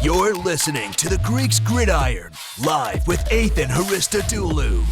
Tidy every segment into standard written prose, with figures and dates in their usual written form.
You're listening to the Greeks Gridiron, live with Ethan Haristodoulou.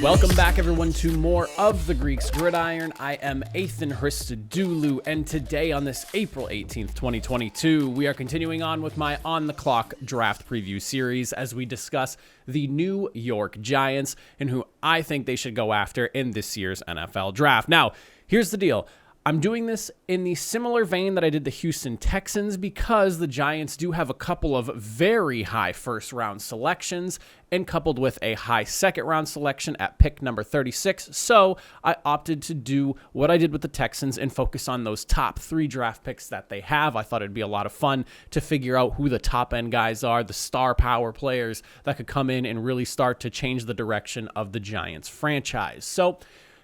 Welcome back, everyone, to more of the Greeks Gridiron. I am Ethan Haristodoulou, and today on this April 18th, 2022, we are continuing on with my On the Clock draft preview series as we discuss the New York Giants and who I think they should go after in this year's NFL draft. Now, here's the deal. I'm doing this in the similar vein that I did the Houston Texans because the Giants do have a couple of very high first-round selections and coupled with a high second-round selection at pick number 36. So I opted to do what I did with the Texans and focus on those top 3 draft picks that they have. I thought it'd be a lot of fun to figure out who the top-end guys are, the star power players that could come in and really start to change the direction of the Giants franchise. So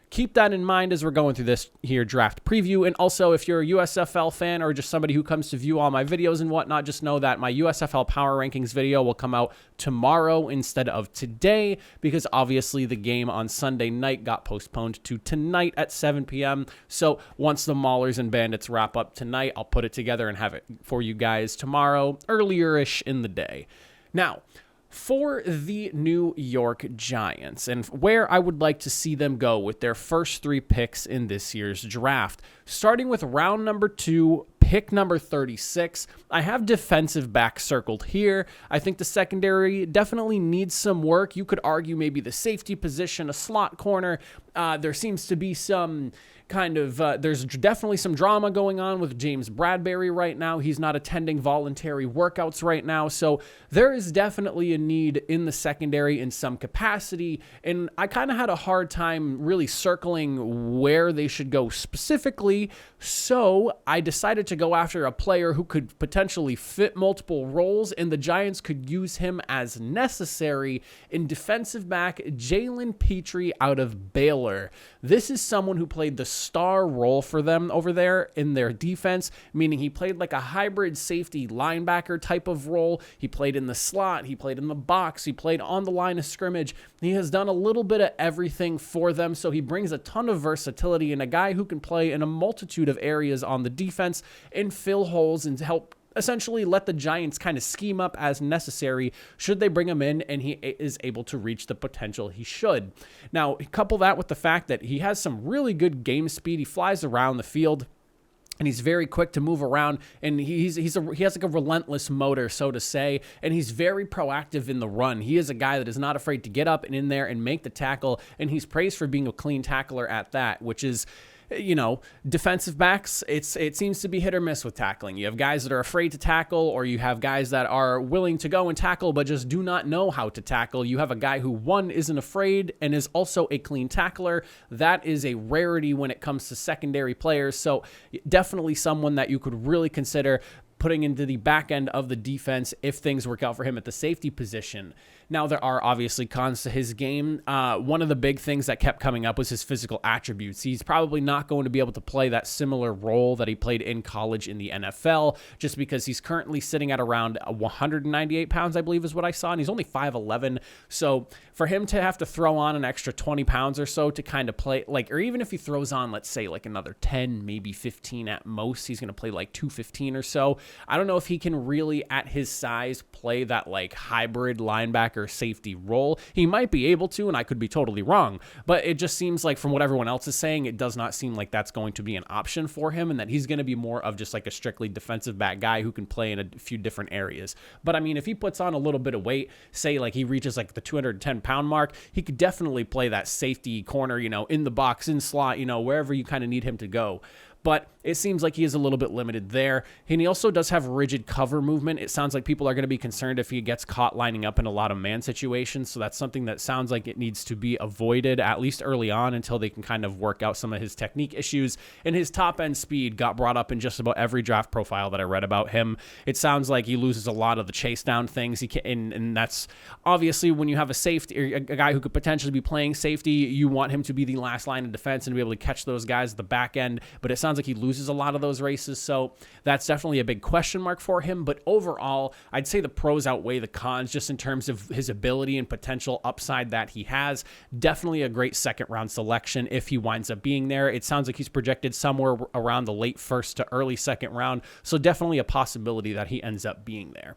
keep that in mind as we're going through this here draft preview. And also, if you're a USFL fan or just somebody who comes to view all my videos and whatnot, just know that my USFL Power Rankings video will come out tomorrow instead of today because obviously the game on Sunday night got postponed to tonight at 7 p.m. So once the Maulers and Bandits wrap up tonight, I'll put it together and have it for you guys tomorrow, earlier-ish in the day. Now, for the New York Giants and where I would like to see them go with their first 3 picks in this year's draft, starting with round number 2, pick number 36, I have defensive back circled here. I think the secondary definitely needs some work. You could argue maybe the safety position, a slot corner. There seems to be some there's definitely some drama going on with James Bradbury right now. He's not attending voluntary workouts right now. So there is definitely a need in the secondary in some capacity. And I kind of had a hard time really circling where they should go specifically. So I decided to go after a player who could potentially fit multiple roles, and the Giants could use him as necessary in defensive back Jalen Petrie out of Baylor. This is someone who played the star role for them over there in their defense, meaning he played like a hybrid safety linebacker type of role. He played in the slot, he played in the box, he played on the line of scrimmage. He has done a little bit of everything for them, so he brings a ton of versatility and a guy who can play in a multitude of areas on the defense and fill holes and help essentially let the Giants kind of scheme up as necessary should they bring him in and he is able to reach the potential he should. Now, couple that with the fact that he has some really good game speed. He flies around the field, and he's very quick to move around, and he has like a relentless motor, so to say, and he's very proactive in the run. He is a guy that is not afraid to get up and in there and make the tackle, and he's praised for being a clean tackler at that, which is, you know, defensive backs, it seems to be hit or miss with tackling. You have guys that are afraid to tackle, or you have guys that are willing to go and tackle but just do not know how to tackle. You have a guy who, one, isn't afraid and is also a clean tackler. That is a rarity when it comes to secondary players, so definitely someone that you could really consider putting into the back end of the defense if things work out for him at the safety position. Now, there are obviously cons to his game. One of the big things that kept coming up was his physical attributes. He's probably not going to be able to play that similar role that he played in college in the NFL, just because he's currently sitting at around 198 pounds, I believe is what I saw, and he's only 5'11". So for him to have to throw on an extra 20 pounds or so to kind of play, like, or even if he throws on, let's say, like another 10, maybe 15 at most, he's going to play like 215 or so. I don't know if he can really, at his size, play that like hybrid linebacker safety role. He might be able to, and I could be totally wrong, but it just seems like from what everyone else is saying, it does not seem like that's going to be an option for him, and that he's going to be more of just like a strictly defensive back guy who can play in a few different areas. But I mean, if he puts on a little bit of weight, say like he reaches like the 210 pound mark, he could definitely play that safety corner, you know, in the box, in slot, you know, wherever you kind of need him to go. But it seems like he is a little bit limited there. And he also does have rigid cover movement. It sounds like people are going to be concerned if he gets caught lining up in a lot of man situations. So that's something that sounds like it needs to be avoided, at least early on, until they can kind of work out some of his technique issues. And his top end speed got brought up in just about every draft profile that I read about him. It sounds like he loses a lot of the chase down things. And that's obviously when you have a safety, or a guy who could potentially be playing safety, you want him to be the last line of defense and be able to catch those guys at the back end. But it sounds sounds like he loses a lot of those races, so that's definitely a big question mark for him. But overall, I'd say the pros outweigh the cons just in terms of his ability and potential upside that he has. Definitely a great second-round selection if he winds up being there. It sounds like he's projected somewhere around the late first to early second round, so definitely a possibility that he ends up being there.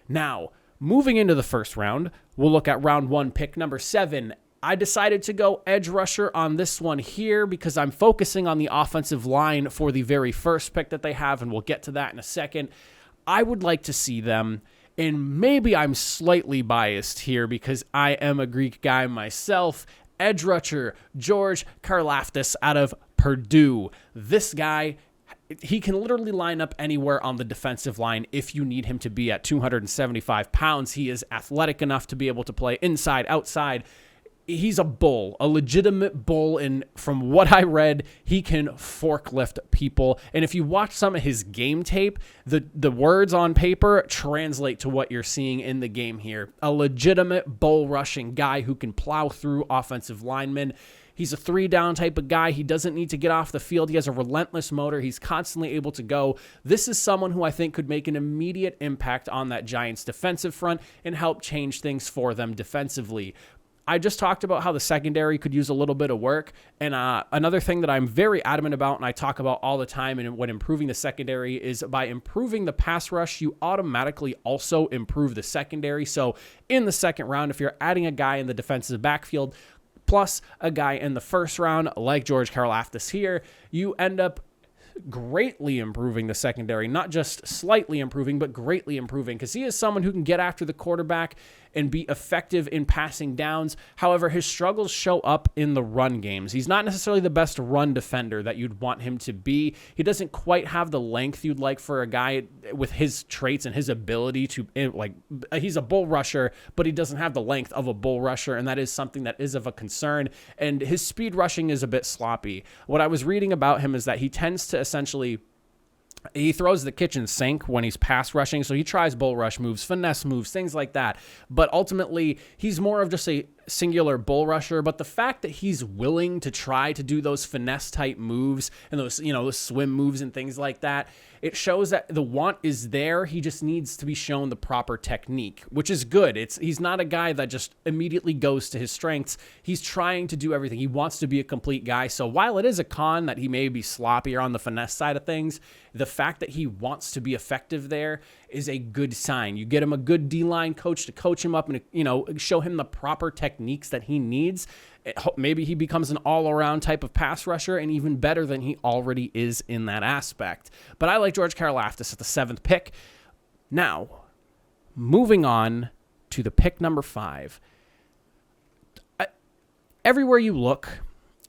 Now, moving into the first round, we'll look at round 1, pick number 7. I decided to go edge rusher on this one here because I'm focusing on the offensive line for the very first pick that they have, and we'll get to that in a second. I would like to see them, and maybe I'm slightly biased here because I am a Greek guy myself, edge rusher George Carlaftis out of Purdue. This guy, he can literally line up anywhere on the defensive line if you need him to be at 275 pounds. He is athletic enough to be able to play inside, outside. He's a bull, a legitimate bull, and from what I read, he can forklift people. And if you watch some of his game tape, the words on paper translate to what you're seeing in the game here. A legitimate bull rushing guy who can plow through offensive linemen. He's a 3-down type of guy. He doesn't need to get off the field. He has a relentless motor. He's constantly able to go. This is someone who I think could make an immediate impact on that Giants defensive front and help change things for them defensively. I just talked about how the secondary could use a little bit of work. And another thing that I'm very adamant about and I talk about all the time and when improving the secondary is by improving the pass rush, you automatically also improve the secondary. So in the second round, if you're adding a guy in the defensive backfield plus a guy in the first round like George Carlaftis here, you end up greatly improving the secondary, not just slightly improving, but greatly improving because he is someone who can get after the quarterback and be effective in passing downs. However, his struggles show up in the run games. He's not necessarily the best run defender that you'd want him to be. He doesn't quite have the length you'd like for a guy with his traits and his ability to, he's a bull rusher, but he doesn't have the length of a bull rusher, and that is something that is of a concern. And his speed rushing is a bit sloppy. What I was reading about him is that he tends to essentially, he throws the kitchen sink when he's pass rushing, so he tries bull rush moves, finesse moves, things like that. But ultimately, he's more of just a singular bull rusher. But the fact that he's willing to try to do those finesse type moves and those, those swim moves and things like that, it shows that the want is there. He just needs to be shown the proper technique, which is good. He's not a guy that just immediately goes to his strengths. He's trying to do everything. He wants to be a complete guy. So while it is a con that he may be sloppier on the finesse side of things, the fact that he wants to be effective there is a good sign. You get him a good D-line coach to coach him up and, show him the proper techniques that he needs. Maybe he becomes an all-around type of pass rusher and even better than he already is in that aspect. But I like George Carlaftis at the 7th pick. Now, moving on to the pick number 5. Everywhere you look,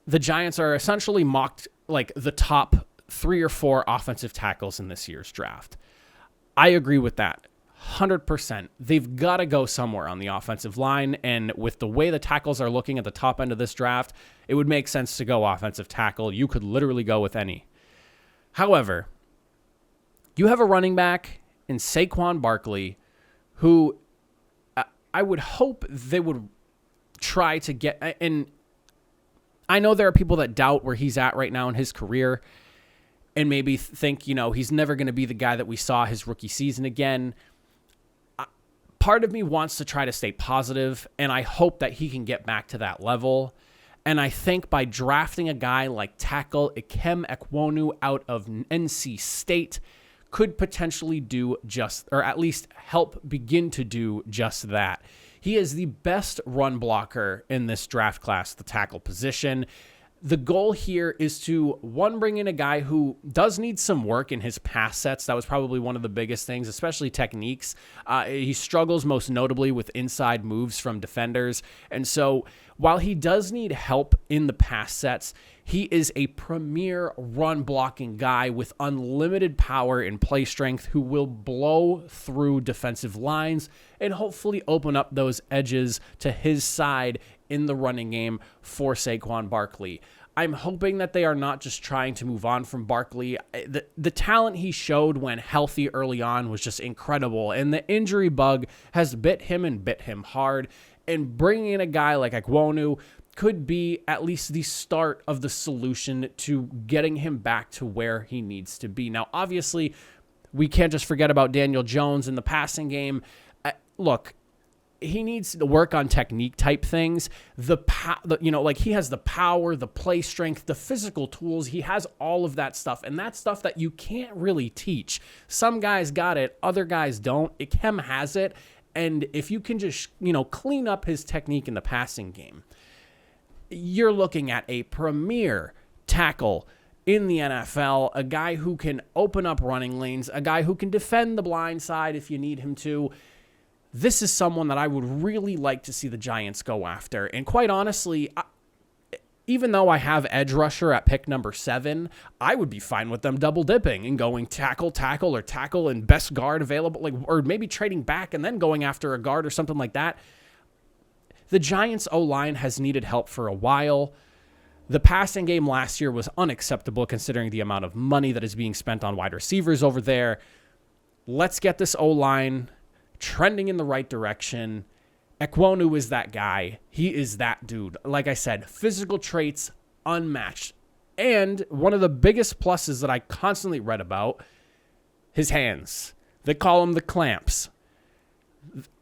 the Giants are essentially mocked like the top 3 or 4 offensive tackles in this year's draft. I agree with that 100%. They've got to go somewhere on the offensive line, and with the way the tackles are looking at the top end of this draft, it would make sense to go offensive tackle. You could literally go with any. However, you have a running back in Saquon Barkley who I would hope they would try to get, and I know there are people that doubt where he's at right now in his career and maybe think, he's never going to be the guy that we saw his rookie season again. Part of me wants to try to stay positive, and I hope that he can get back to that level. And I think by drafting a guy like tackle Ikem Ekwonu out of NC State could potentially do just, or at least help begin to do just that. He is the best run blocker in this draft class, the tackle position. The goal here is to, one, bring in a guy who does need some work in his pass sets. That was probably one of the biggest things, especially techniques. He struggles most notably with inside moves from defenders. And so while he does need help in the pass sets, he is a premier run blocking guy with unlimited power and play strength who will blow through defensive lines and hopefully open up those edges to his side in the running game for Saquon Barkley. I'm hoping that they are not just trying to move on from Barkley. The talent he showed when healthy early on was just incredible, and the injury bug has bit him hard. And bringing in a guy like Ekwonu could be at least the start of the solution to getting him back to where he needs to be. Now, obviously, we can't just forget about Daniel Jones in the passing game. Look, he needs to work on technique type things. He has the power, the play strength, the physical tools. He has all of that stuff, and that's stuff that you can't really teach. Some guys got it, other guys don't. Ikem has it, and if you can just, clean up his technique in the passing game, you're looking at a premier tackle in the NFL, a guy who can open up running lanes, a guy who can defend the blind side if you need him to. This is someone that I would really like to see the Giants go after. And quite honestly, even though I have edge rusher at pick number 7, I would be fine with them double dipping and going tackle, or tackle and best guard available, or maybe trading back and then going after a guard or something like that. The Giants' O-line has needed help for a while. The passing game last year was unacceptable considering the amount of money that is being spent on wide receivers over there. Let's get this O-line trending in the right direction. Ekwonu is that guy. He is that dude. Like I said, physical traits unmatched. And one of the biggest pluses that I constantly read about, his hands. They call them the clamps.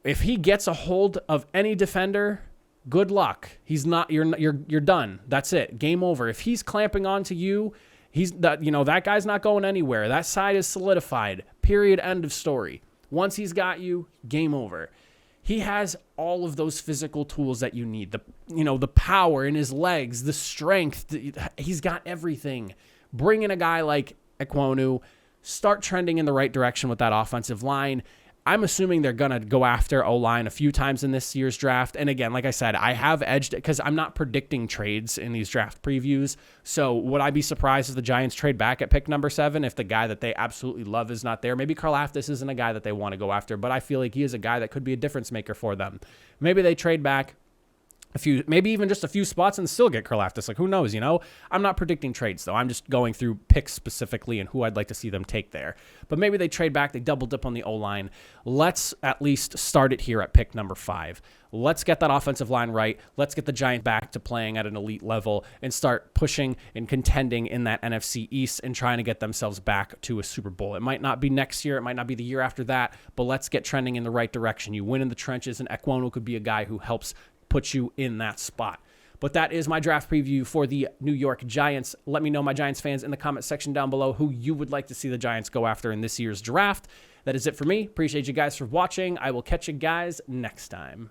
If he gets a hold of any defender, good luck. You're done. That's it. Game over. If he's clamping onto you, that guy's not going anywhere. That side is solidified. Period. End of story. Once he's got you, game over. He has all of those physical tools that you need. The power in his legs, the strength. He's got everything. Bring in a guy like Ekwonu. Start trending in the right direction with that offensive line. I'm assuming they're going to go after O-line a few times in this year's draft. And again, like I said, I have edged it because I'm not predicting trades in these draft previews. So would I be surprised if the Giants trade back at pick number 7 if the guy that they absolutely love is not there? Maybe Carlaftis isn't a guy that they want to go after, but I feel like he is a guy that could be a difference maker for them. Maybe they trade back maybe even just a few spots and still get Carlaftis. Who knows, I'm not predicting trades, though. I'm just going through picks specifically and who I'd like to see them take there. But maybe they trade back, they double dip on the O-line. Let's at least start it here at pick number 5. Let's get that offensive line right. Let's get the Giants back to playing at an elite level and start pushing and contending in that NFC East and trying to get themselves back to a Super Bowl. It might not be next year. It might not be the year after that, but let's get trending in the right direction. You win in the trenches, and Ekwonu could be a guy who helps put you in that spot. But that is my draft preview for the New York Giants. Let me know, my Giants fans, in the comment section down below who you would like to see the Giants go after in this year's draft. That is it for me. Appreciate you guys for watching. I will catch you guys next time.